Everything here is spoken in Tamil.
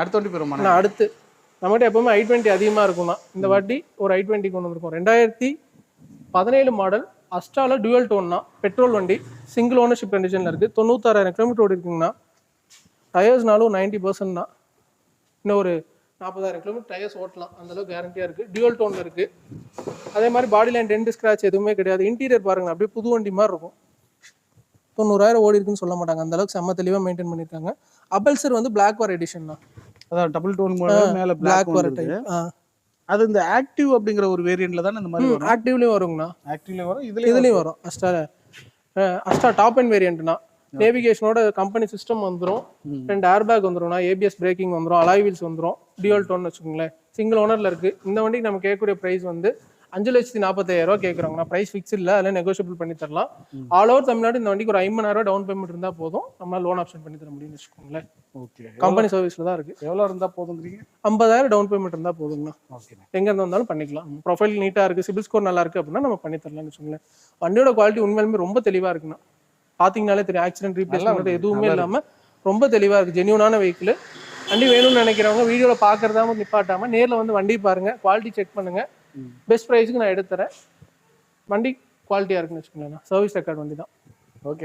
அடுத்த வண்டி போயிருமா? அடுத்து நம்மகிட்ட எப்பவுமே i20 அதிகமாக இருக்கும்னா இந்த வாட்டி ஒரு i20 கொண்டு வந்திருக்கோம். 2017 மாடல் அஸ்ட்ரால டியூவல் டோன்னா பெட்ரோல் வண்டி, சிங்கிள் ஓனர்ஷிப் கண்டிஷனில் இருக்குது. 96,000 கிலோமீட்டர் ஓடி இருக்குங்கண்ணா. டயர்ஸ்னாலும் 90% தான். இன்னும் ஒரு 40,000 கிலோமீட்டர் டயர்ஸ் ஓட்டலாம், அந்தளவுக்கு கேரண்டியாக இருக்குது. டியூவல் டோனில் இருக்குது. அதே மாதிரி பாடி லைன் டென்ட் ஸ்க்ராட்ச் எதுவுமே கிடையாது. இன்டீரியர் பாருங்க, அப்படியே புது வண்டி மாதிரி இருக்கும். 90,000 ஓடி இருக்குன்னு சொல்ல மாட்டாங்க, அந்தளவுக்கு செம்ம தெளிவாக மெயின்டைன் பண்ணியிருக்காங்க. அபல்சர் வந்து பிளாக் வார் எடிஷன் தான். அதான் டபுள் டோன் மாடல், மேலே பிளாக் வார் டைப். அது இந்த ஆக்டிவ் அப்படிங்கிற ஒரு வேரியண்ட்ல தான் இந்த மாதிரி வரும். ஆக்டிவ்லயும் வருங்கண்ணா. ஆக்டிவ்லயும் வரும், இதுலயும் வரும். அஸ்ட்ரா டாப் அண்ட் வேரியண்ட்னா நேவிகேஷனோட கம்பெனி சிஸ்டம் வந்துடும். 2 ஏர் பேக் வந்துடும்னா, ஏபிஎஸ் பிரேக்கிங் வந்துடும், அலாய் வீல்ஸ் வந்துடும், டியூவல் டோன் வச்சுக்கோங்களேன். சிங்கிள் ஓனர்ல இருக்கு. இந்த வண்டிக்கு நம்ம கேட்கக்கூடிய பிரைஸ் வந்து 5,45,000 கேட்குறாங்கண்ணா. பிரைஸ் ஃபிக்ஸ் இல்லை, அதில் நெகோஷியபிள் பண்ணி தரலாம். ஆல் ஓவர் தமிழ்நாடு இந்த வண்டிக்கு ஒரு 50,000 டவுன் பேமெண்ட் இருந்தால் போதும், நம்ம லோன் ஆப்ஷன் பண்ணி தர முடியும்னு வச்சுக்கோங்களேன். ஓகே, கம்பெனி சர்வீஸ்ல தான் இருக்கு. எவ்வளோ இருந்தால் போதுங்கிறீங்க? 50,000 டவுன் பேமெண்ட் இருந்தால் போதுங்கண்ணா. ஓகே, எங்க இருந்தாலும் பண்ணிக்கலாம். ப்ரொஃபைல் நீட்டா இருக்கு, சிபில் ஸ்கோர் நல்லா இருக்கு அப்படின்னா நம்ம பண்ணி தரலாம்னு வச்சுக்கோங்களேன். வண்டியோட குவாலிட்டி உண்மையிலுமே ரொம்ப தெளிவா இருக்குண்ணா. பாத்தீங்கன்னாலே தெரியும், ஆக்சிடென்ட் ரீப்ளேஸ்மெண்ட் எதுவுமே இல்லாம ரொம்ப தெளிவா இருக்கு. ஜென்யூனான வெஹிக்கிள். வண்டி வேணும்னு நினைக்கிறவங்க வீடியோல பாக்குறதா நிப்பாட்டாம நேர்ல வந்து வண்டி பாருங்க, குவாலிட்டி செக் பண்ணுங்க. பெஸ்ட் ப்ரைஸுக்கு நான் எடுத்துறேன். வண்டி குவாலிட்டியா இருக்குன்னு வச்சுக்கோங்களேன். சர்வீஸ் ரெக்கார்ட் வண்டி தான். ஓகே.